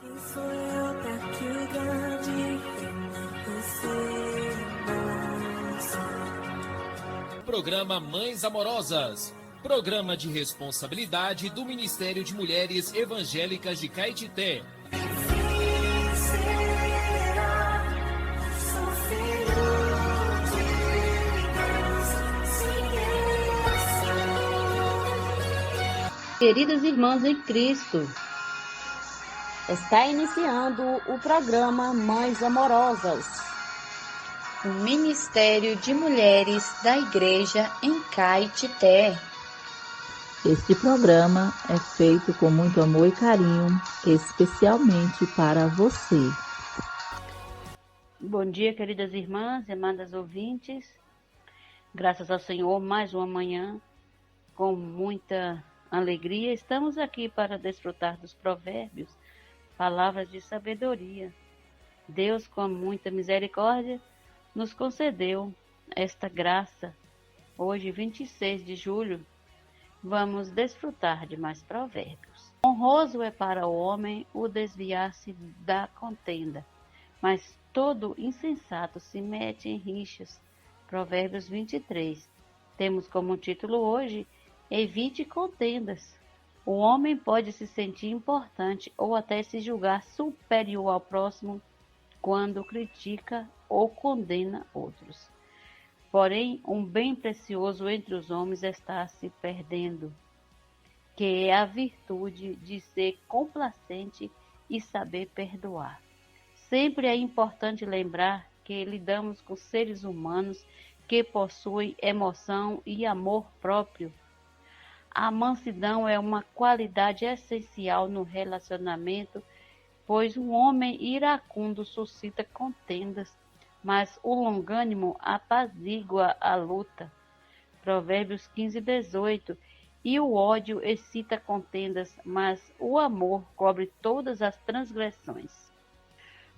Quem sou eu pra que o grande receba? Programa Mães Amorosas. Programa de responsabilidade do Ministério de Mulheres Evangélicas de Caetité. Queridas irmãs em Cristo, está iniciando o programa Mães Amorosas, o Ministério de Mulheres da Igreja em Caetité. Este programa é feito com muito amor e carinho, especialmente para você. Bom dia, queridas irmãs e amadas ouvintes. Graças ao Senhor, mais uma manhã com muita alegria. Estamos aqui para desfrutar dos provérbios, palavras de sabedoria. Deus, com muita misericórdia, nos concedeu esta graça. Hoje, 26 de julho, vamos desfrutar de mais provérbios. Honroso é para o homem o desviar-se da contenda, mas todo insensato se mete em rixas. Provérbios 23. Temos como título hoje: evite contendas. O homem pode se sentir importante ou até se julgar superior ao próximo quando critica ou condena outros. Porém, um bem precioso entre os homens está se perdendo, que é a virtude de ser complacente e saber perdoar. Sempre é importante lembrar que lidamos com seres humanos que possuem emoção e amor próprio. A mansidão é uma qualidade essencial no relacionamento, pois um homem iracundo suscita contendas, mas o longânimo apazigua a luta. Provérbios 15:18. E o ódio excita contendas, mas o amor cobre todas as transgressões.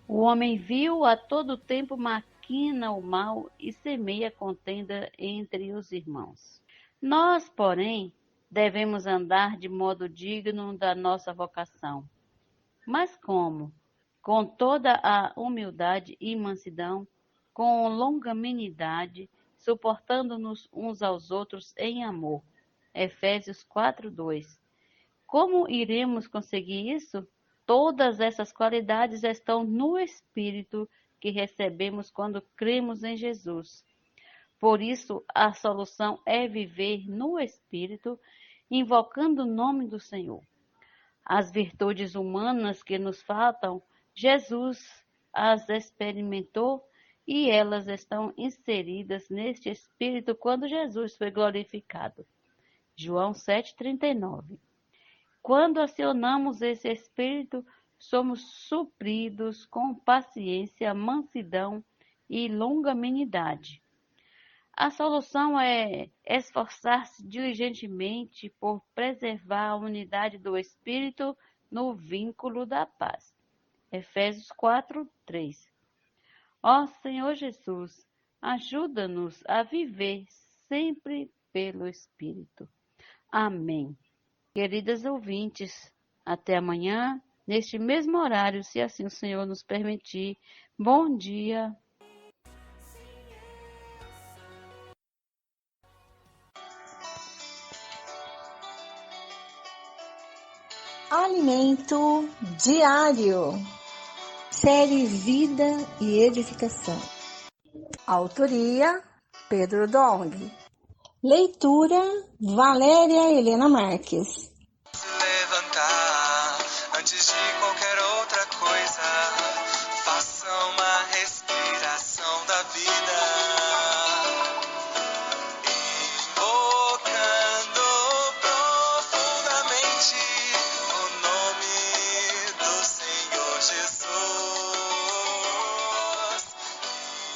O homem vil a todo tempo maquina o mal e semeia contenda entre os irmãos. Nós, porém, devemos andar de modo digno da nossa vocação. Mas como? Com toda a humildade e mansidão, com longanimidade, suportando-nos uns aos outros em amor. Efésios 4:2. Como iremos conseguir isso? Todas essas qualidades estão no Espírito que recebemos quando cremos em Jesus. Por isso, a solução é viver no Espírito, invocando o nome do Senhor. As virtudes humanas que nos faltam, Jesus as experimentou e elas estão inseridas neste Espírito quando Jesus foi glorificado. João 7:39. Quando acionamos esse Espírito, somos supridos com paciência, mansidão e longanimidade. A solução é esforçar-se diligentemente por preservar a unidade do Espírito no vínculo da paz. Efésios 4:3. Ó Senhor Jesus, ajuda-nos a viver sempre pelo Espírito. Amém. Queridas ouvintes, até amanhã, neste mesmo horário, se assim o Senhor nos permitir. Bom dia. Alimento diário. Série Vida e Edificação. Autoria: Pedro Dong. Leitura: Valéria Helena Marques. Levantar antes de qualquer outra coisa. Faça uma respiração da vida. Invocando profundamente o nome do Senhor Jesus.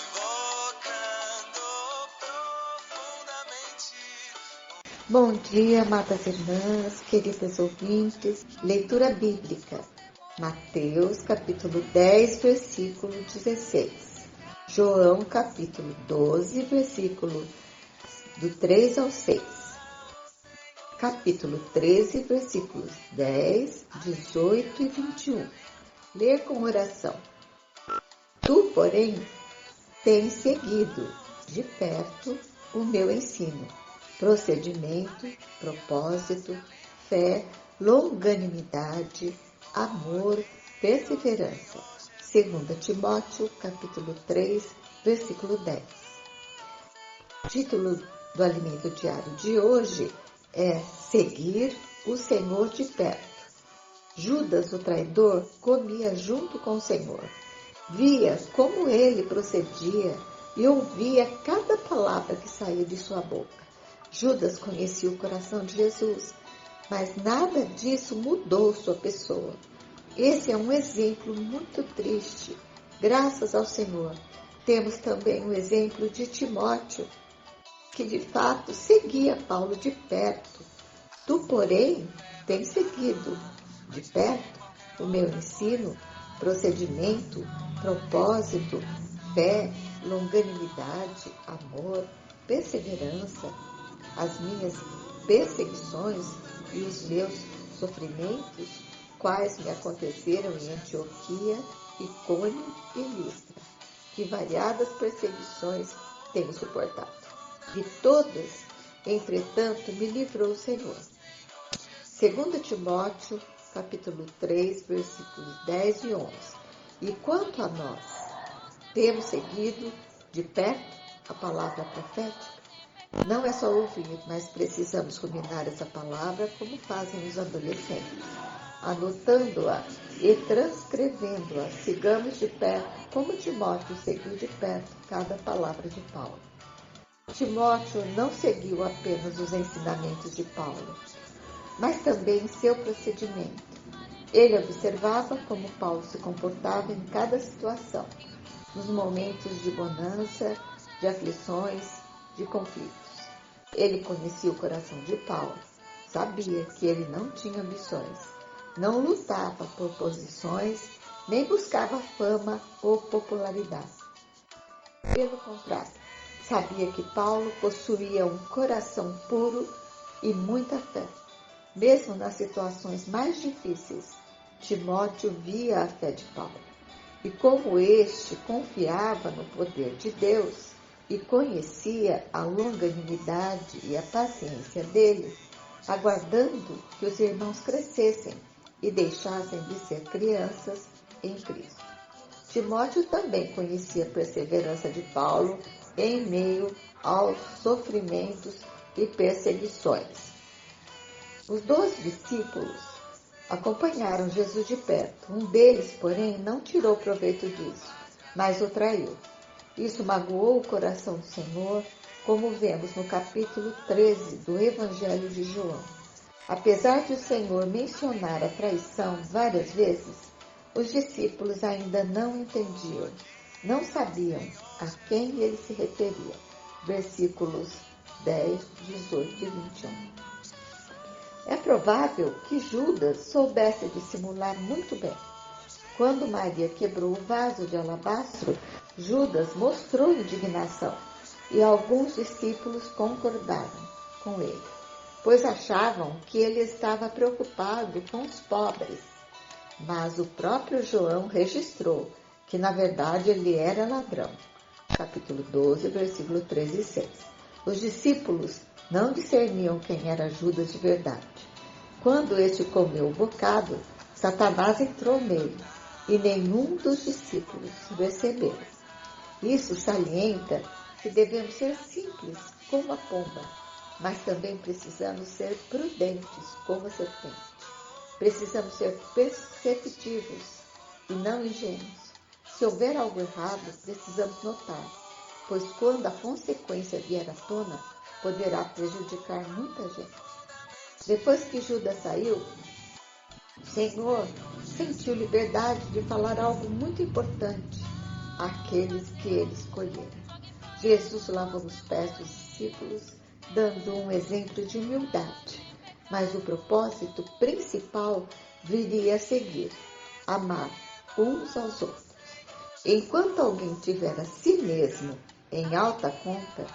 Invocando profundamente. Bom dia, amadas irmãs, queridas ouvintes. Leitura bíblica. Mateus, capítulo 10, versículo 16. João, capítulo 12, versículo do 3 ao 6. Capítulo 13, versículos 10, 18 e 21. ler com oração. Tu, porém, tens seguido de perto o meu ensino, procedimento, propósito, fé, longanimidade, amor, perseverança. 2 Timóteo, capítulo 3, versículo 10. O título do alimento diário de hoje é Seguir o Senhor de perto. Judas, o traidor, comia junto com o Senhor. Via como ele procedia e ouvia cada palavra que saía de sua boca. Judas conhecia o coração de Jesus, mas nada disso mudou sua pessoa. Esse é um exemplo muito triste. Graças ao Senhor, temos também o exemplo de Timóteo, que de fato seguia Paulo de perto. Tu, porém, tens seguido de perto o meu ensino, procedimento, propósito, fé, longanimidade, amor, perseverança, as minhas perseguições e os meus sofrimentos, quais me aconteceram em Antioquia, Icônio e Listra, que variadas perseguições tenho suportado. De todas, entretanto, me livrou o Senhor. 2 Timóteo, capítulo 3, versículos 10 e 11. E quanto a nós, temos seguido de perto a palavra profética? Não é só ouvir, mas precisamos ruminar essa palavra como fazem os adolescentes, anotando-a e transcrevendo-a. Sigamos de perto, como Timóteo seguiu de perto cada palavra de Paulo. Timóteo não seguiu apenas os ensinamentos de Paulo, mas também seu procedimento. Ele observava como Paulo se comportava em cada situação, nos momentos de bonança, de aflições, de conflitos. Ele conhecia o coração de Paulo, sabia que ele não tinha ambições, não lutava por posições, nem buscava fama ou popularidade. Pelo contrário, sabia que Paulo possuía um coração puro e muita fé. Mesmo nas situações mais difíceis, Timóteo via a fé de Paulo. E como este confiava no poder de Deus e conhecia a longanimidade e a paciência dele, aguardando que os irmãos crescessem e deixassem de ser crianças em Cristo. Timóteo também conhecia a perseverança de Paulo em meio aos sofrimentos e perseguições. Os 12 discípulos acompanharam Jesus de perto. Um deles, porém, não tirou proveito disso, mas o traiu. Isso magoou o coração do Senhor, como vemos no capítulo 13 do Evangelho de João. Apesar de o Senhor mencionar a traição várias vezes, os discípulos ainda não entendiam, não sabiam a quem ele se referia. Versículos 10, 18 e 21. É provável que Judas soubesse dissimular muito bem. Quando Maria quebrou o vaso de alabastro, Judas mostrou indignação e alguns discípulos concordaram com ele, pois achavam que ele estava preocupado com os pobres. Mas o próprio João registrou que, na verdade, ele era ladrão. Capítulo 12, versículo 13 e 6. Os discípulos não discerniam quem era Judas de verdade. Quando este comeu o bocado, Satanás entrou nele, e nenhum dos discípulos percebeu. Isso salienta que devemos ser simples como a pomba, mas também precisamos ser prudentes como a serpente. Precisamos ser perceptivos e não ingênuos. Se houver algo errado, precisamos notar, pois quando a consequência vier à tona, poderá prejudicar muita gente. Depois que Judas saiu, o Senhor sentiu liberdade de falar algo muito importante àqueles que ele escolhera. Jesus lavou os pés dos discípulos, dando um exemplo de humildade. Mas o propósito principal viria a seguir: amar uns aos outros. Enquanto alguém tiver a si mesmo em alta conta,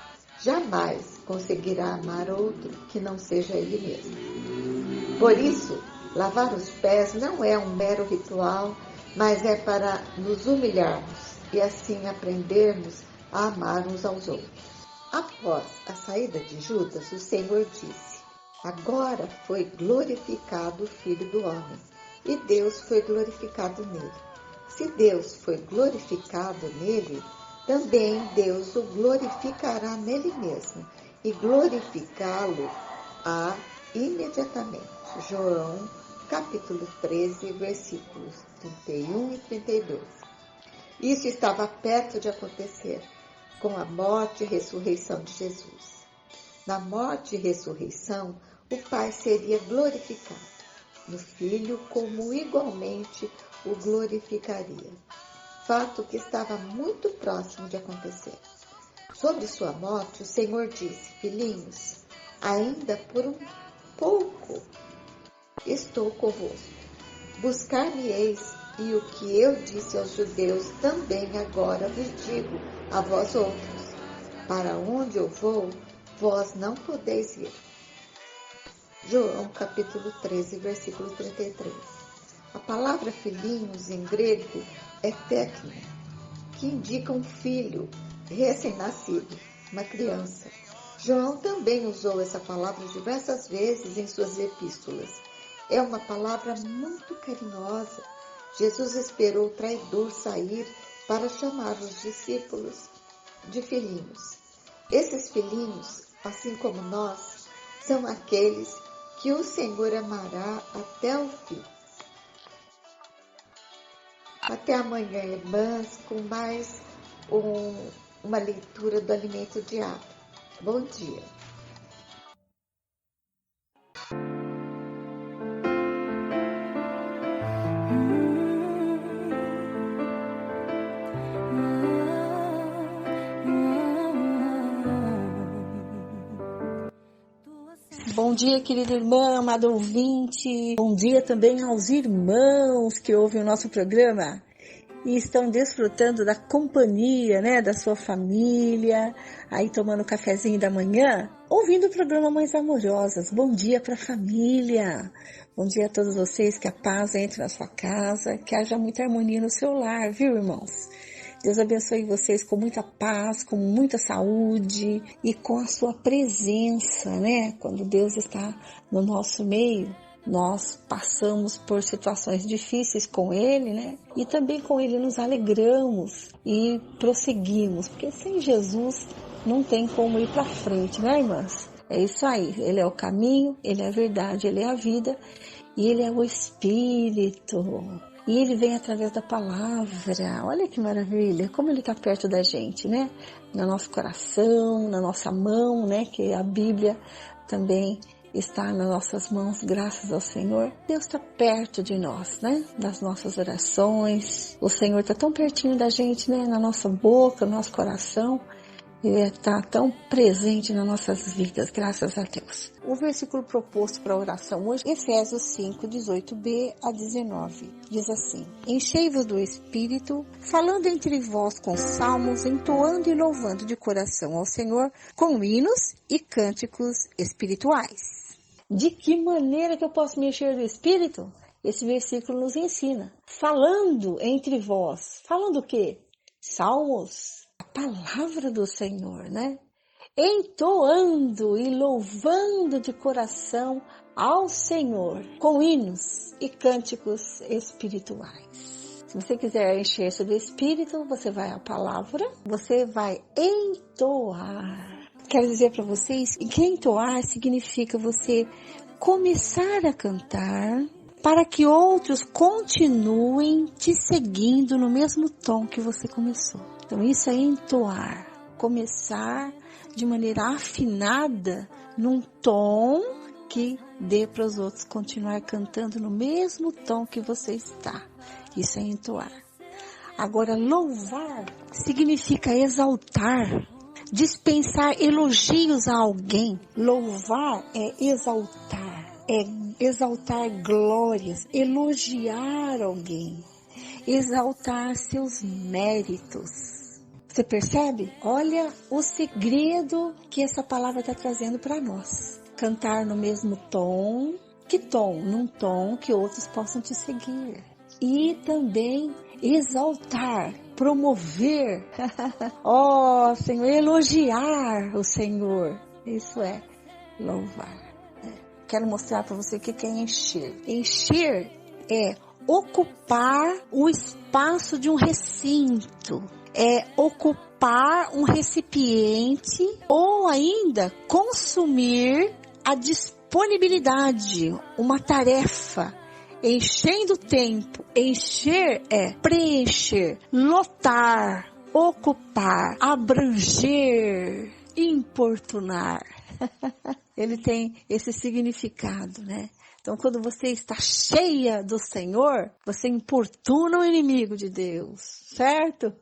jamais conseguirá amar outro que não seja ele mesmo. Por isso, lavar os pés não é um mero ritual mas é para nos humilharmos e assim aprendermos a amar uns aos outros. Após a saída de Judas, o Senhor disse: agora foi glorificado o Filho do Homem, e Deus foi glorificado nele. Se Deus foi glorificado nele, também Deus o glorificará nele mesmo, e glorificá-lo-á imediatamente. João, capítulo 13, versículos 31 e 32. Isso estava perto de acontecer com a morte e ressurreição de Jesus. Na morte e ressurreição, o Pai seria glorificado no Filho, como igualmente o glorificaria. Fato que estava muito próximo de acontecer. Sobre sua morte, o Senhor disse: filhinhos, ainda por um pouco estou convosco. Buscar-me-eis, e o que eu disse aos judeus também agora vos digo a vós outros: para onde eu vou, vós não podeis ir. João capítulo 13, versículo 33. A palavra filhinhos em grego é técnico, que indica um filho recém-nascido, uma criança. João também usou essa palavra diversas vezes em suas epístolas. É uma palavra muito carinhosa. Jesus esperou o traidor sair para chamar os discípulos de filhinhos. Esses filhinhos, assim como nós, são aqueles que o Senhor amará até o fim. Até amanhã, irmãs, com mais uma leitura do alimento diário. Bom dia. Bom dia, querida irmã, amado ouvinte. Bom dia também aos irmãos que ouvem o nosso programa e estão desfrutando da companhia, da sua família, aí tomando o cafezinho da manhã, ouvindo o programa Mães Amorosas. Bom dia para a família. Bom dia a todos vocês, que a paz entre na sua casa, que haja muita harmonia no seu lar, viu, irmãos? Deus abençoe vocês com muita paz, com muita saúde e com a sua presença, Quando Deus está no nosso meio, nós passamos por situações difíceis com Ele, E também com Ele nos alegramos e prosseguimos, porque sem Jesus não tem como ir para frente, irmãs? É isso aí, Ele é o caminho, Ele é a verdade, Ele é a vida e Ele é o Espírito. E Ele vem através da palavra. Olha que maravilha, como Ele está perto da gente, No nosso coração, na nossa mão, Que a Bíblia também está nas nossas mãos, graças ao Senhor. Deus está perto de nós, Das nossas orações. O Senhor está tão pertinho da gente, Na nossa boca, no nosso coração. Ele está tão presente nas nossas vidas, graças a Deus. O versículo proposto para a oração hoje, Efésios 5, 18b a 19, diz assim: enchei-vos do Espírito, falando entre vós com salmos, entoando e louvando de coração ao Senhor, com hinos e cânticos espirituais. De que maneira que eu posso me encher do Espírito? Esse versículo nos ensina. Falando entre vós. Falando o quê? Salmos. A palavra do Senhor, Entoando e louvando de coração ao Senhor, com hinos e cânticos espirituais. Se você quiser encher-se do Espírito, você vai à palavra, você vai entoar. Quero dizer para vocês que entoar significa você começar a cantar para que outros continuem te seguindo no mesmo tom que você começou. Então isso é entoar, começar de maneira afinada num tom que dê para os outros continuar cantando no mesmo tom que você está. Isso é entoar. Agora, louvar significa exaltar, dispensar elogios a alguém. Louvar é exaltar glórias, elogiar alguém, exaltar seus méritos. Você percebe? Olha o segredo que essa palavra está trazendo para nós. Cantar no mesmo tom. Que tom? Num tom que outros possam te seguir. e também exaltar, promover, ó Senhor, elogiar o Senhor. Isso é louvar. Quero mostrar para você o que é encher. Encher é ocupar o espaço de um recinto, é ocupar um recipiente ou ainda consumir a disponibilidade, uma tarefa, enchendo o tempo. Encher é preencher, lotar, ocupar, abranger, importunar. Ele tem esse significado, né? Então, quando você está cheia do Senhor, você importuna o inimigo de Deus, certo?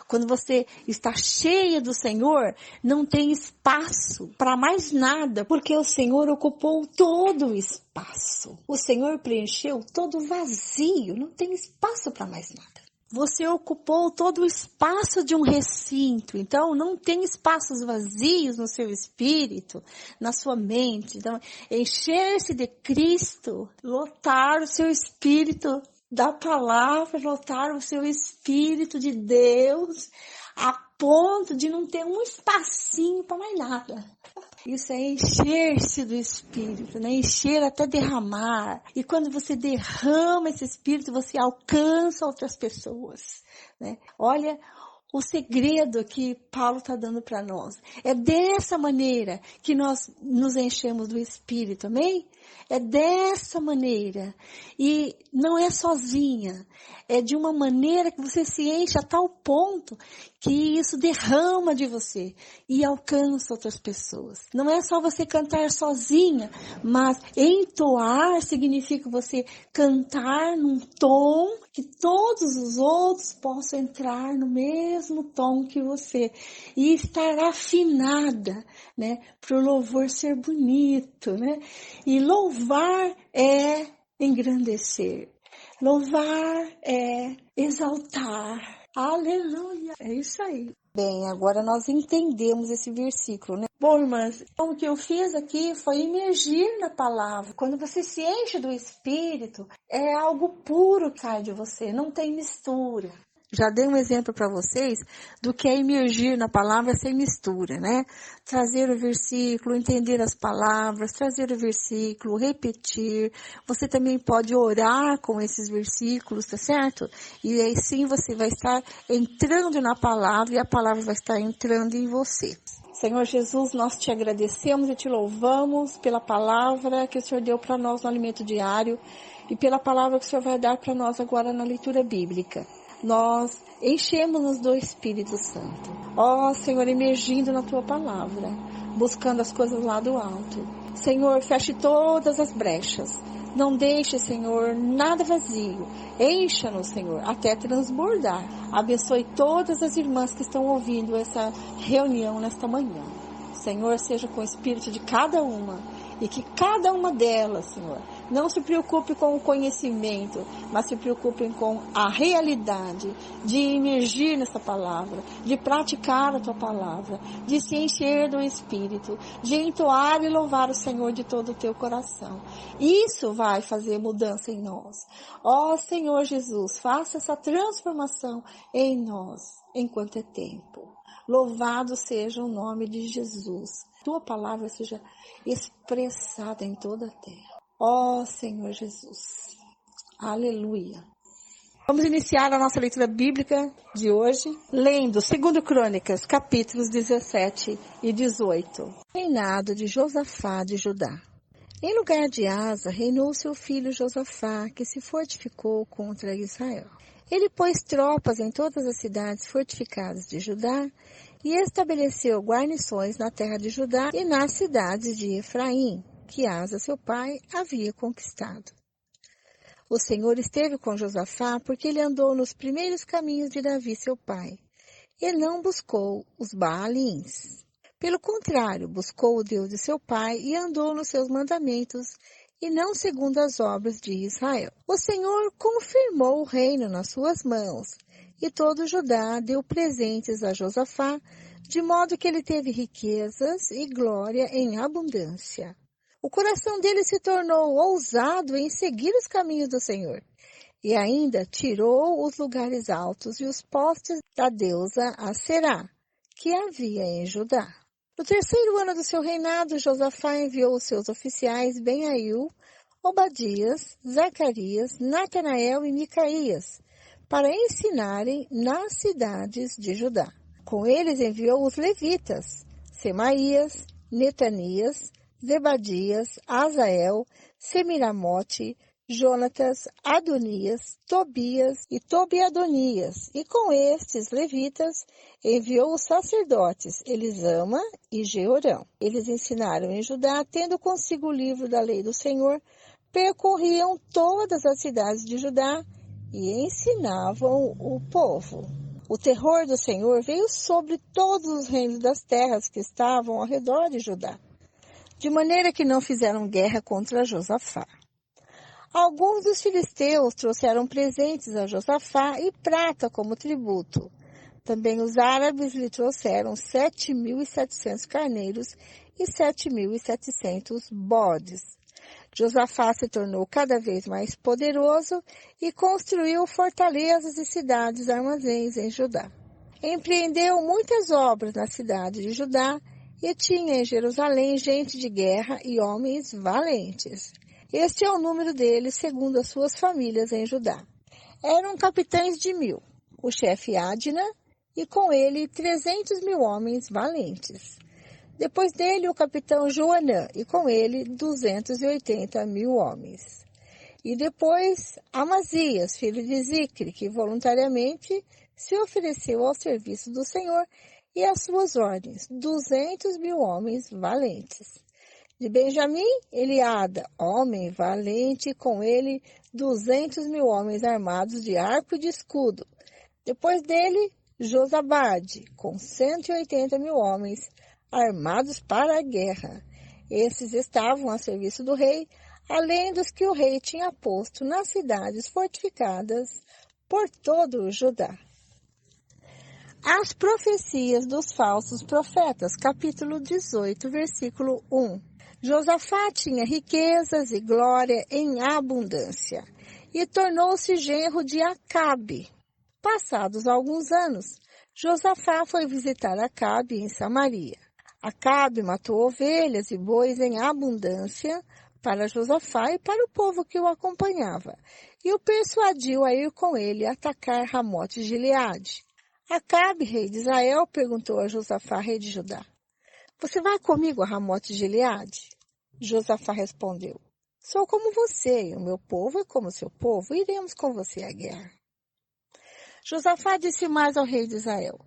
Quando você está cheia do Senhor, não tem espaço para mais nada, porque o Senhor ocupou todo o espaço. O Senhor preencheu todo o vazio, não tem espaço para mais nada. Você ocupou todo o espaço de um recinto, então não tem espaços vazios no seu espírito, na sua mente. Então, encher-se de Cristo, lotar o seu espírito da palavra, lotar o seu espírito de Deus, a ponto de não ter um espacinho para mais nada. Isso é encher-se do Espírito, né? Encher até derramar. E quando você derrama esse Espírito, você alcança outras pessoas, né? Olha o segredo que Paulo está dando para nós. É dessa maneira que nós nos enchemos do Espírito, amém? É dessa maneira. E não é sozinha. É de uma maneira que você se enche a tal ponto que isso derrama de você e alcança outras pessoas. Não é só você cantar sozinha, mas entoar significa você cantar num tom que todos os outros possam entrar no mesmo tom que você e estar afinada, né, para o louvor ser bonito, né? E louvar é engrandecer. Louvar é exaltar. Aleluia. É isso aí. Bem, agora nós entendemos esse versículo, né? Bom, irmãs, o que eu fiz aqui foi imergir na palavra. Quando você se enche do Espírito, é algo puro que cai de você, não tem mistura. Já dei um exemplo para vocês do que é imergir na palavra sem mistura, né? Trazer o versículo, entender as palavras, trazer o versículo, repetir. Você também pode orar com esses versículos, tá certo? E aí sim você vai estar entrando na palavra e a palavra vai estar entrando em você. Senhor Jesus, nós te agradecemos e te louvamos pela palavra que o Senhor deu para nós no alimento diário e pela palavra que o Senhor vai dar para nós agora na leitura bíblica. Nós enchemos-nos do Espírito Santo. Ó Senhor, emergindo na Tua palavra, buscando as coisas lá do alto. Senhor, feche todas as brechas. Não deixe, Senhor, nada vazio. Encha-nos, Senhor, até transbordar. Abençoe todas as irmãs que estão ouvindo essa reunião nesta manhã. Senhor, seja com o espírito de cada uma. E que cada uma delas, Senhor, não se preocupe com o conhecimento, mas se preocupe com a realidade de emergir nessa palavra, de praticar a Tua palavra, de se encher do Espírito, de entoar e louvar o Senhor de todo o teu coração. Isso vai fazer mudança em nós. Ó Senhor Jesus, faça essa transformação em nós, enquanto é tempo. Louvado seja o nome de Jesus. Tua palavra seja expressada em toda a terra. Ó Senhor Jesus. Aleluia. Vamos iniciar a nossa leitura bíblica de hoje, lendo 2 Crônicas, capítulos 17 e 18. Reinado de Josafá de Judá. Em lugar de Asa, reinou seu filho Josafá, que se fortificou contra Israel. Ele pôs tropas em todas as cidades fortificadas de Judá e estabeleceu guarnições na terra de Judá e nas cidades de Efraim, que Asa, seu pai, havia conquistado. O Senhor esteve com Josafá porque ele andou nos primeiros caminhos de Davi, seu pai. Ele não buscou os Baalins. Pelo contrário, buscou o Deus de seu pai e andou nos seus mandamentos e não segundo as obras de Israel. O Senhor confirmou o reino nas suas mãos, e todo Judá deu presentes a Josafá, de modo que ele teve riquezas e glória em abundância. O coração dele se tornou ousado em seguir os caminhos do Senhor. E ainda tirou os lugares altos e os postes da deusa Aserá, que havia em Judá. No 3º ano do seu reinado, Josafá enviou os seus oficiais Benaiú, Obadias, Zacarias, Natanael e Micaías, para ensinarem nas cidades de Judá. Com eles enviou os levitas, Semaías, Netanias, Zebadias, Azael, Semiramote, Jonatas, Adonias, Tobias e Tobiadonias. E com estes levitas enviou os sacerdotes Elisama e Jeorão. Eles ensinaram em Judá, tendo consigo o livro da lei do Senhor, percorriam todas as cidades de Judá e ensinavam o povo. O terror do Senhor veio sobre todos os reinos das terras que estavam ao redor de Judá, de maneira que não fizeram guerra contra Josafá. Alguns dos filisteus trouxeram presentes a Josafá e prata como tributo. Também os árabes lhe trouxeram 7.700 carneiros e 7.700 bodes. Josafá se tornou cada vez mais poderoso e construiu fortalezas e cidades armazéns em Judá. Empreendeu muitas obras na cidade de Judá e tinha em Jerusalém gente de guerra e homens valentes. Este é o número deles segundo as suas famílias em Judá. Eram capitães de 1.000, o chefe Adna, e com ele 300.000 homens valentes. Depois dele, o capitão Joanã, e com ele 280.000 homens. E depois, Amazias, filho de Zicre, que voluntariamente se ofereceu ao serviço do Senhor e às suas ordens, 200.000 homens valentes. De Benjamim, Eliada, homem valente, e com ele 200.000 homens armados de arco e de escudo. Depois dele, Josabade, com 180.000 homens armados para a guerra. Esses estavam a serviço do rei, além dos que o rei tinha posto nas cidades fortificadas por todo o Judá. As profecias dos falsos profetas, capítulo 18, versículo 1. Josafá tinha riquezas e glória em abundância, e tornou-se genro de Acabe. Passados alguns anos, Josafá foi visitar Acabe em Samaria. Acabe matou ovelhas e bois em abundância para Josafá e para o povo que o acompanhava, e o persuadiu a ir com ele atacar Ramote de Gileade. Acabe, rei de Israel, perguntou a Josafá, rei de Judá: "Você vai comigo a Ramote de Gileade?" Josafá respondeu: "Sou como você, e o meu povo é como seu povo, iremos com você à guerra." Josafá disse mais ao rei de Israel: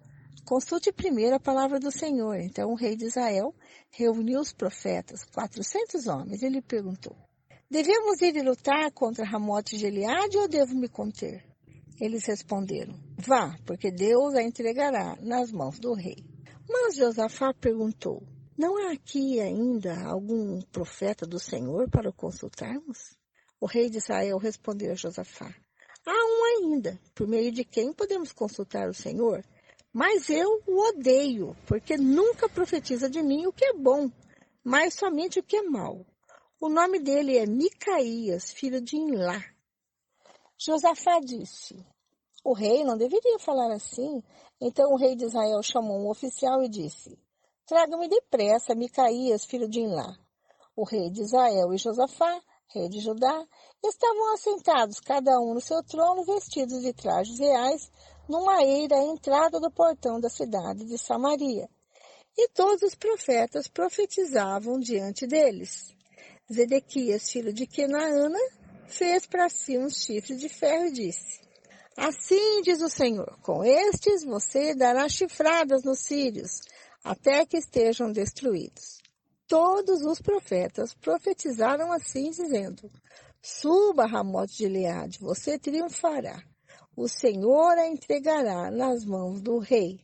"Consulte primeiro a palavra do Senhor." Então o rei de Israel reuniu os profetas, 400 homens, e lhe perguntou: "Devemos ir e lutar contra Ramote de Gileade ou devo me conter?" Eles responderam: "Vá, porque Deus a entregará nas mãos do rei." Mas Josafá perguntou: "Não há aqui ainda algum profeta do Senhor para o consultarmos?" O rei de Israel respondeu a Josafá: "Há um ainda, por meio de quem podemos consultar o Senhor, mas eu o odeio, porque nunca profetiza de mim o que é bom, mas somente o que é mau. O nome dele é Micaías, filho de Imlá." Josafá disse: "O rei não deveria falar assim." Então o rei de Israel chamou um oficial e disse: "Traga-me depressa Micaías, filho de Imlá." O rei de Israel e Josafá, rei de Judá, estavam assentados, cada um no seu trono, vestidos de trajes reais, numa eira à entrada do portão da cidade de Samaria. E todos os profetas profetizavam diante deles. Zedequias, filho de Kenaana, fez para si um chifre de ferro e disse: "Assim diz o Senhor, com estes você dará chifradas nos sírios, até que estejam destruídos." Todos os profetas profetizaram assim, dizendo: "Suba a Ramote de Gileade, você triunfará. O Senhor a entregará nas mãos do rei."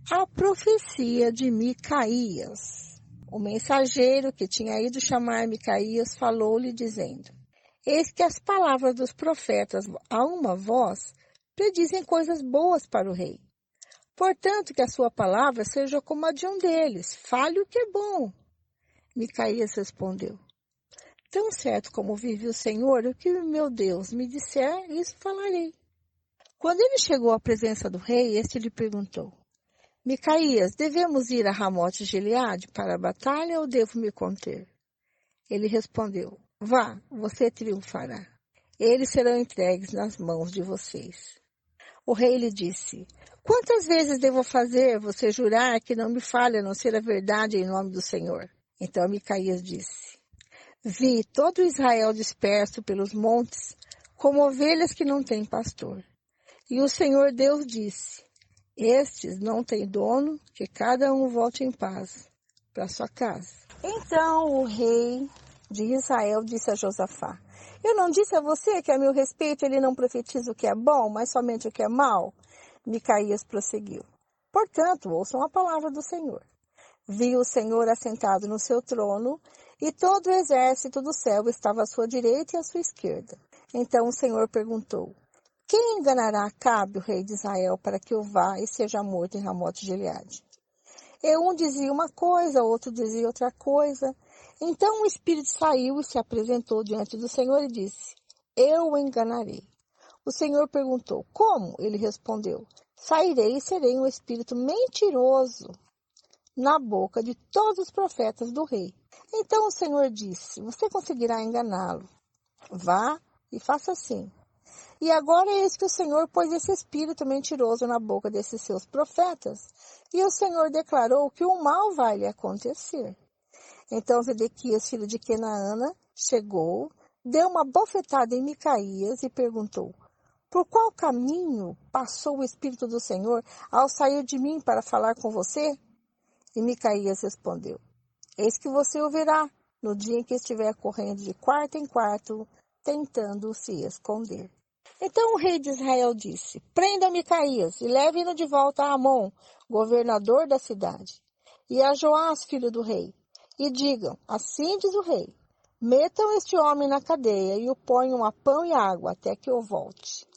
A profecia de Micaías. O mensageiro que tinha ido chamar Micaías falou-lhe, dizendo: "Eis que as palavras dos profetas a uma voz predizem coisas boas para o rei. Portanto, que a sua palavra seja como a de um deles, fale o que é bom." Micaías respondeu: Tão certo como vive o Senhor, o que meu Deus me disser, isso falarei. Quando ele chegou à presença do rei, este lhe perguntou: Micaías, devemos ir a Ramote Gileade para a batalha ou devo me conter? Ele respondeu: Vá, você triunfará. Eles serão entregues nas mãos de vocês. O rei lhe disse: Quantas vezes devo fazer você jurar que não me fale a não ser a verdade em nome do Senhor? Então Micaías disse: Vi todo Israel disperso pelos montes, como ovelhas que não têm pastor. E o Senhor Deus disse: Estes não têm dono, que cada um volte em paz para sua casa. Então o rei de Israel disse a Josafá: Eu não disse a você que a meu respeito ele não profetiza o que é bom, mas somente o que é mal? Micaías prosseguiu: Portanto, ouçam a palavra do Senhor. Vi o Senhor assentado no seu trono, e todo o exército do céu estava à sua direita e à sua esquerda. Então o Senhor perguntou: Quem enganará Acabe, o rei de Israel, para que eu vá e seja morto em Ramote Gileade? E um dizia uma coisa, outro dizia outra coisa. Então o espírito saiu e se apresentou diante do Senhor e disse: Eu o enganarei. O Senhor perguntou: Como? Ele respondeu: Sairei e serei um espírito mentiroso na boca de todos os profetas do rei. Então o Senhor disse: Você conseguirá enganá-lo. Vá e faça assim. E agora eis que o Senhor pôs esse espírito mentiroso na boca desses seus profetas, e o Senhor declarou que o mal vai lhe acontecer. Então Zedequias, filho de Kenaana, chegou, deu uma bofetada em Micaías e perguntou: Por qual caminho passou o Espírito do Senhor ao sair de mim para falar com você? E Micaías respondeu: Eis que você o verá no dia em que estiver correndo de quarto em quarto, tentando se esconder. Então o rei de Israel disse: Prenda Micaías e leve-no de volta a Amon, governador da cidade, e a Joás, filho do rei, e digam: Assim diz o rei: Metam este homem na cadeia e o ponham a pão e água até que eu volte.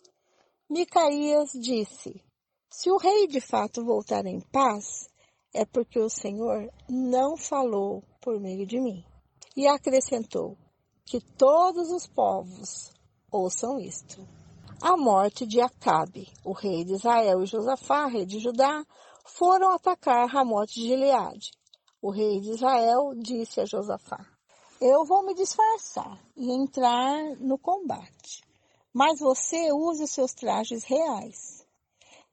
Micaías disse: Se o rei de fato voltar em paz, é porque o Senhor não falou por meio de mim. E acrescentou: Que todos os povos ouçam isto. A morte de Acabe, o rei de Israel, e Josafá, rei de Judá, foram atacar Ramote de Gileade. O rei de Israel disse a Josafá: Eu vou me disfarçar e entrar no combate, mas você use os seus trajes reais.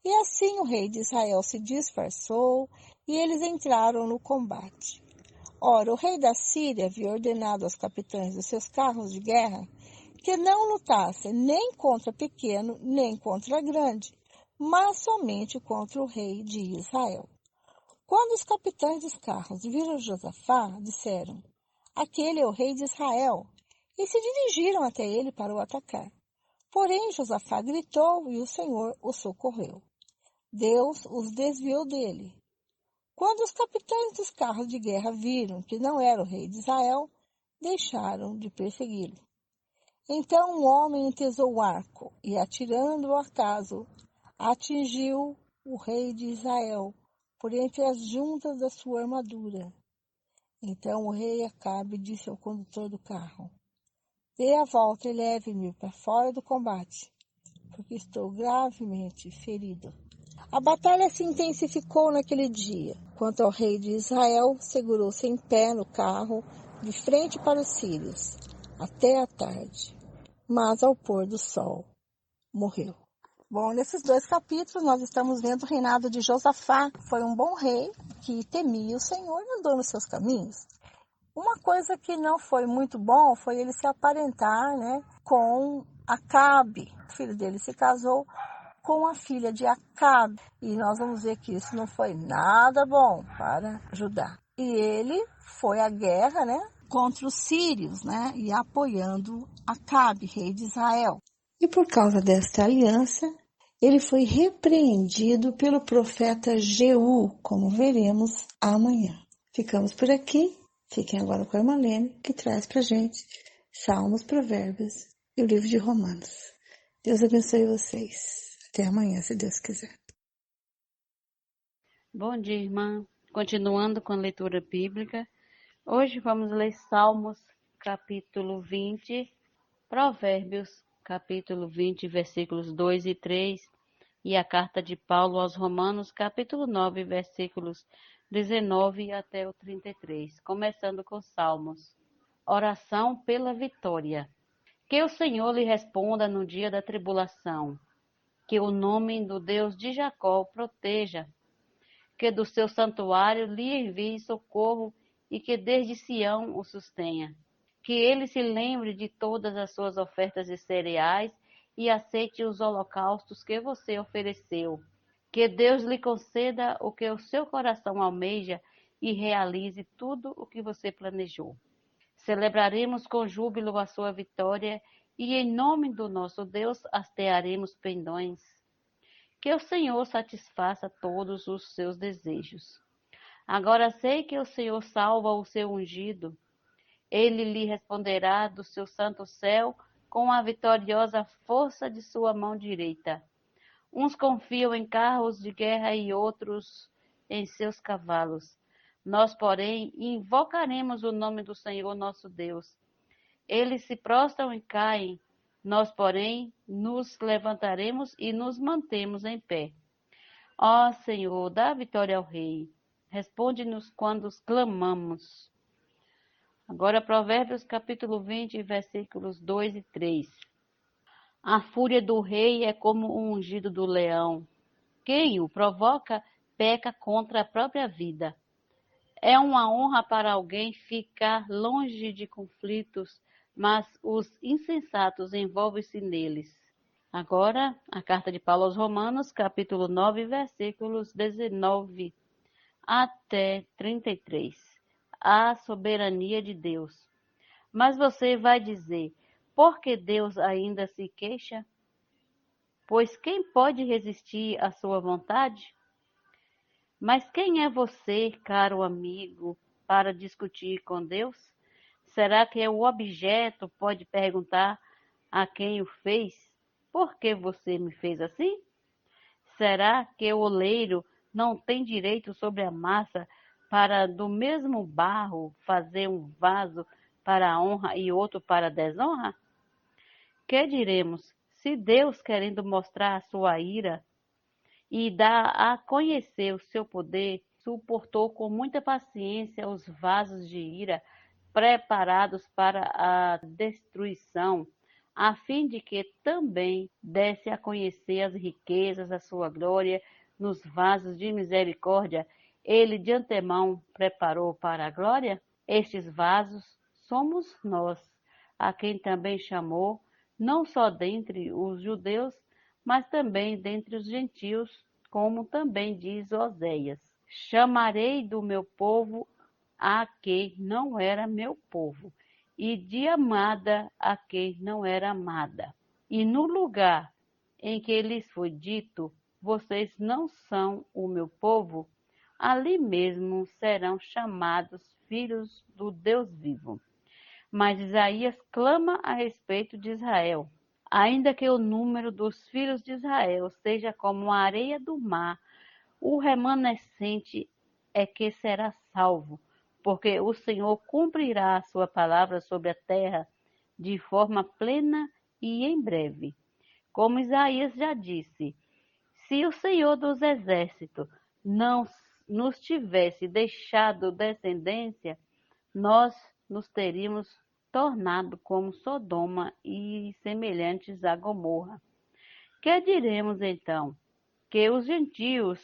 E assim o rei de Israel se disfarçou e eles entraram no combate. Ora, o rei da Síria havia ordenado aos capitães dos seus carros de guerra que não lutassem nem contra pequeno, nem contra grande, mas somente contra o rei de Israel. Quando os capitães dos carros viram Josafá, disseram: Aquele é o rei de Israel, e se dirigiram até ele para o atacar. Porém, Josafá gritou e o Senhor o socorreu. Deus os desviou dele. Quando os capitães dos carros de guerra viram que não era o rei de Israel, deixaram de persegui-lo. Então um homem entesou o arco e, atirando ao acaso, atingiu o rei de Israel por entre as juntas da sua armadura. Então o rei Acabe disse ao condutor do carro: Dê a volta e leve-me para fora do combate, porque estou gravemente ferido. A batalha se intensificou naquele dia. Quanto ao rei de Israel, segurou-se em pé no carro, de frente para os sírios, até a tarde. Mas ao pôr do sol, morreu. Bom, nesses 2 capítulos nós estamos vendo o reinado de Josafá. Foi um bom rei que temia o Senhor e andou nos seus caminhos. Uma coisa que não foi muito bom foi ele se aparentar, com Acabe. O filho dele se casou com a filha de Acabe. E nós vamos ver que isso não foi nada bom para Judá. E ele foi à guerra, contra os sírios, e apoiando Acabe, rei de Israel. E por causa desta aliança, ele foi repreendido pelo profeta Jeú, como veremos amanhã. Ficamos por aqui. Fiquem agora com a Marlene, que traz pra gente Salmos, Provérbios e o livro de Romanos. Deus abençoe vocês. Até amanhã, se Deus quiser. Bom dia, irmã. Continuando com a leitura bíblica, hoje vamos ler Salmos capítulo 20, Provérbios, capítulo 20, versículos 2 e 3, e a carta de Paulo aos Romanos, capítulo 9, versículos 19 até o 33, começando com Salmos. Oração pela vitória. Que o Senhor lhe responda no dia da tribulação, que o nome do Deus de Jacó o proteja, que do seu santuário lhe envie socorro e que desde Sião o sustenha. Que ele se lembre de todas as suas ofertas de cereais e aceite os holocaustos que você ofereceu. Que Deus lhe conceda o que o seu coração almeja e realize tudo o que você planejou. Celebraremos com júbilo a sua vitória e em nome do nosso Deus hastearemos pendões. Que o Senhor satisfaça todos os seus desejos. Agora sei que o Senhor salva o seu ungido. Ele lhe responderá do seu santo céu com a vitoriosa força de sua mão direita. Uns confiam em carros de guerra e outros em seus cavalos. Nós, porém, invocaremos o nome do Senhor nosso Deus. Eles se prostram e caem. Nós, porém, nos levantaremos e nos mantemos em pé. Ó Senhor, dá vitória ao Rei. Responde-nos quando clamamos. Agora, Provérbios, capítulo 20, versículos 2 e 3. A fúria do rei é como o ungido do leão. Quem o provoca, peca contra a própria vida. É uma honra para alguém ficar longe de conflitos, mas os insensatos envolvem-se neles. Agora, a carta de Paulo aos Romanos, capítulo 9, versículos 19 até 33. A soberania de Deus. Mas você vai dizer, por que Deus ainda se queixa? Pois quem pode resistir à sua vontade? Mas quem é você, caro amigo, para discutir com Deus? Será que o objeto pode perguntar a quem o fez? Por que você me fez assim? Será que o oleiro não tem direito sobre a massa para do mesmo barro fazer um vaso para a honra e outro para a desonra? Que diremos, se Deus, querendo mostrar a sua ira e dar a conhecer o seu poder, suportou com muita paciência os vasos de ira preparados para a destruição, a fim de que também desse a conhecer as riquezas da sua glória nos vasos de misericórdia, ele de antemão preparou para a glória? Estes vasos somos nós, a quem também chamou, não só dentre os judeus, mas também dentre os gentios, como também diz Oséias. Chamarei do meu povo a quem não era meu povo, e de amada a quem não era amada. E no lugar em que lhes foi dito, vocês não são o meu povo, ali mesmo serão chamados filhos do Deus vivo. Mas Isaías clama a respeito de Israel. Ainda que o número dos filhos de Israel seja como a areia do mar, o remanescente é que será salvo, porque o Senhor cumprirá a sua palavra sobre a terra de forma plena e em breve. Como Isaías já disse, se o Senhor dos Exércitos não nos tivesse deixado descendência, nós nos teríamos tornado como Sodoma e semelhantes a Gomorra. Que diremos então? Que os gentios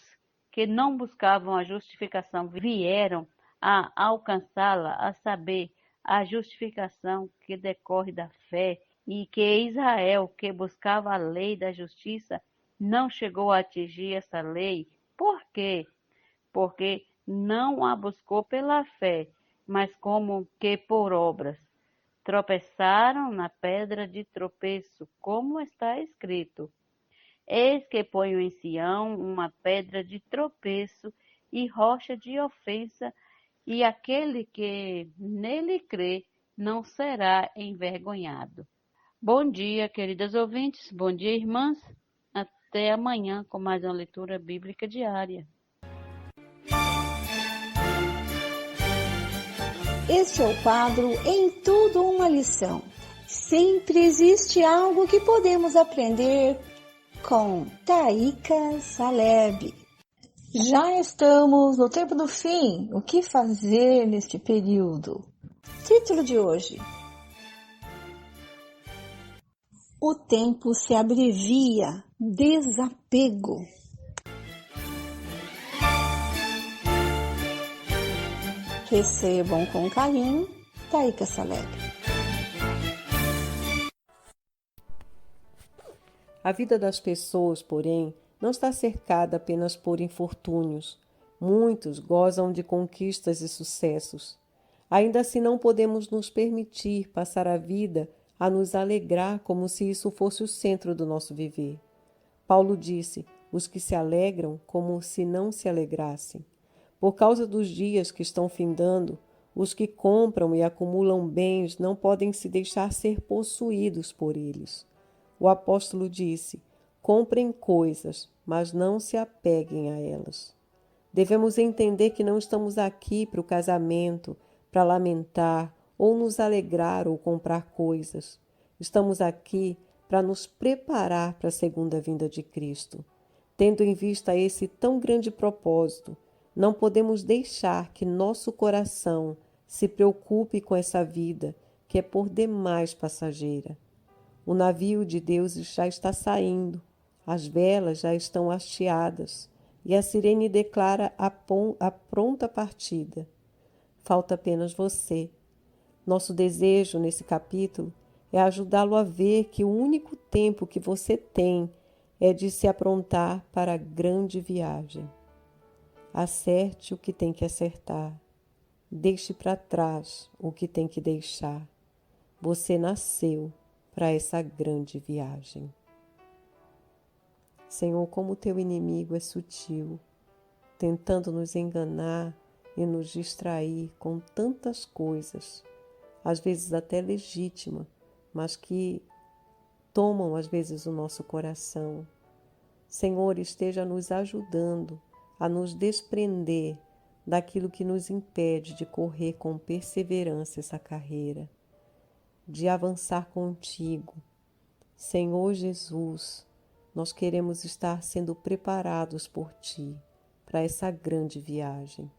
que não buscavam a justificação vieram a alcançá-la, a saber, a justificação que decorre da fé, e que Israel, que buscava a lei da justiça, não chegou a atingir essa lei. Por quê? Porque não a buscou pela fé, mas como que por obras. Tropeçaram na pedra de tropeço, como está escrito. Eis que ponho em Sião uma pedra de tropeço e rocha de ofensa, e aquele que nele crê não será envergonhado. Bom dia, queridas ouvintes, bom dia, irmãs. Até amanhã com mais uma leitura bíblica diária. Este é o quadro Em Tudo Uma Lição. Sempre existe algo que podemos aprender com Taíca Saleb. Já estamos no tempo do fim. O que fazer neste período? Título de hoje: O tempo se abrevia. Desapego. Recebam com carinho, Taíca Saleb. A vida das pessoas, porém, não está cercada apenas por infortúnios. Muitos gozam de conquistas e sucessos. Ainda assim, não podemos nos permitir passar a vida a nos alegrar como se isso fosse o centro do nosso viver. Paulo disse: os que se alegram como se não se alegrassem. Por causa dos dias que estão findando, os que compram e acumulam bens não podem se deixar ser possuídos por eles. O apóstolo disse: comprem coisas, mas não se apeguem a elas. Devemos entender que não estamos aqui para o casamento, para lamentar, ou nos alegrar ou comprar coisas. Estamos aqui para nos preparar para a segunda vinda de Cristo. Tendo em vista esse tão grande propósito, não podemos deixar que nosso coração se preocupe com essa vida, que é por demais passageira. O navio de Deus já está saindo, as velas já estão hasteadas e a sirene declara a pronta partida. Falta apenas você. Nosso desejo nesse capítulo é ajudá-lo a ver que o único tempo que você tem é de se aprontar para a grande viagem. Acerte o que tem que acertar. Deixe para trás o que tem que deixar. Você nasceu para essa grande viagem. Senhor, como teu inimigo é sutil, tentando nos enganar e nos distrair com tantas coisas, às vezes até legítimas, mas que tomam às vezes o nosso coração. Senhor, esteja nos ajudando a nos desprender daquilo que nos impede de correr com perseverança essa carreira, de avançar contigo. Senhor Jesus, nós queremos estar sendo preparados por Ti para essa grande viagem.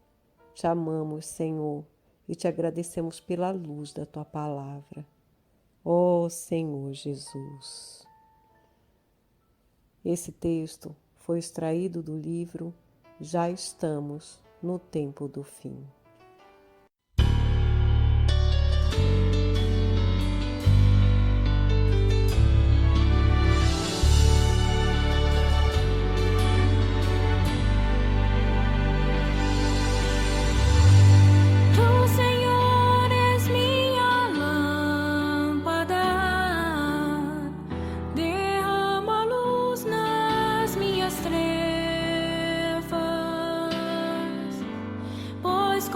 Te amamos, Senhor, e te agradecemos pela luz da Tua palavra. Ó Senhor Jesus. Esse texto foi extraído do livro Já Estamos no Tempo do Fim. Pois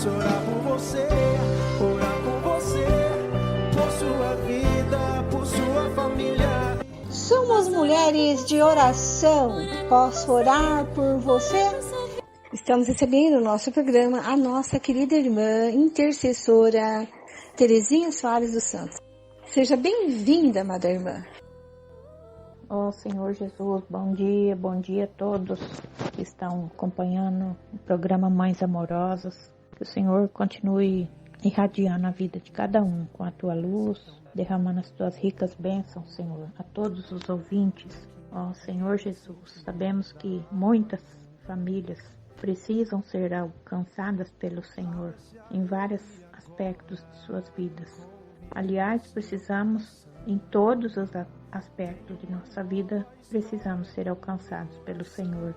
posso orar por você, por sua vida, por sua família. Somos mulheres de oração. Posso orar por você? Estamos recebendo no nosso programa a nossa querida irmã intercessora Terezinha Soares dos Santos. Seja bem-vinda, amada irmã. Ó Senhor Jesus, bom dia a todos que estão acompanhando o programa Mães Amorosas. Que o Senhor continue irradiando a vida de cada um com a tua luz, derramando as tuas ricas bênçãos, Senhor, a todos os ouvintes. Ó Senhor Jesus, sabemos que muitas famílias precisam ser alcançadas pelo Senhor em vários aspectos de suas vidas. Aliás, precisamos, em todos os aspectos de nossa vida, precisamos ser alcançados pelo Senhor.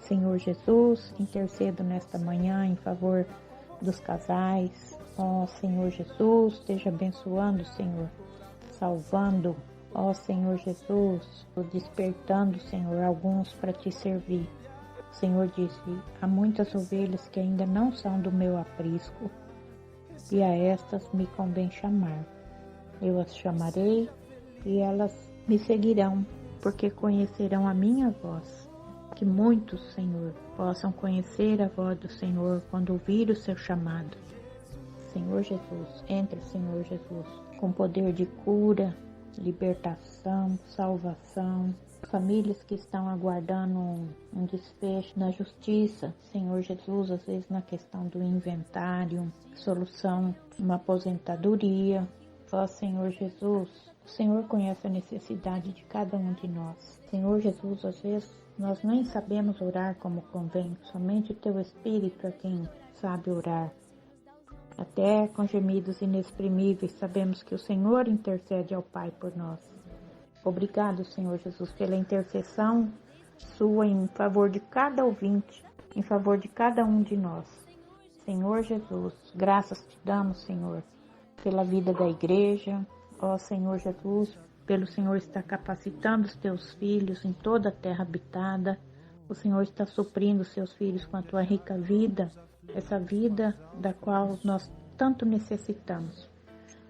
Senhor Jesus, intercedo nesta manhã em favor dos casais. Ó Senhor Jesus, esteja abençoando, Senhor, salvando. Ó Senhor Jesus, despertando, Senhor, alguns para te servir. O Senhor disse, há muitas ovelhas que ainda não são do meu aprisco, e a estas me convém chamar. Eu as chamarei, e elas me seguirão, porque conhecerão a minha voz. Que muitos, Senhor, possam conhecer a voz do Senhor quando ouvir o seu chamado. Senhor Jesus, entre, Senhor Jesus, com poder de cura, libertação, salvação. Famílias que estão aguardando um desfecho na justiça, Senhor Jesus, às vezes na questão do inventário, solução, uma aposentadoria. Ó Senhor Jesus, o Senhor conhece a necessidade de cada um de nós. Senhor Jesus, às vezes nós nem sabemos orar como convém, somente o Teu Espírito é quem sabe orar. Até com gemidos inexprimíveis sabemos que o Senhor intercede ao Pai por nós. Obrigado, Senhor Jesus, pela intercessão sua em favor de cada ouvinte, em favor de cada um de nós. Senhor Jesus, graças te damos, Senhor, pela vida da igreja. Ó Senhor Jesus, pelo Senhor estar capacitando os teus filhos em toda a terra habitada. O Senhor está suprindo os seus filhos com a tua rica vida, essa vida da qual nós tanto necessitamos.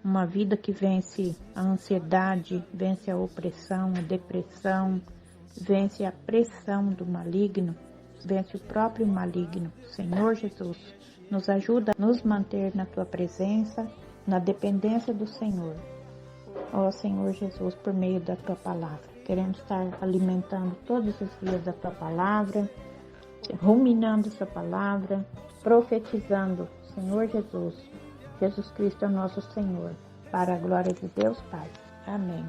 Uma vida que vence a ansiedade, vence a opressão, a depressão, vence a pressão do maligno, vence o próprio maligno. Senhor Jesus, nos ajuda a nos manter na Tua presença, na dependência do Senhor. Ó Senhor Jesus, por meio da Tua palavra. Queremos estar alimentando todos os dias da Tua palavra, ruminando essa palavra, profetizando, Senhor Jesus. Jesus Cristo é nosso Senhor, para a glória de Deus Pai. Amém.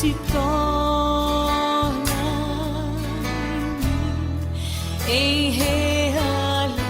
se torna em realidade.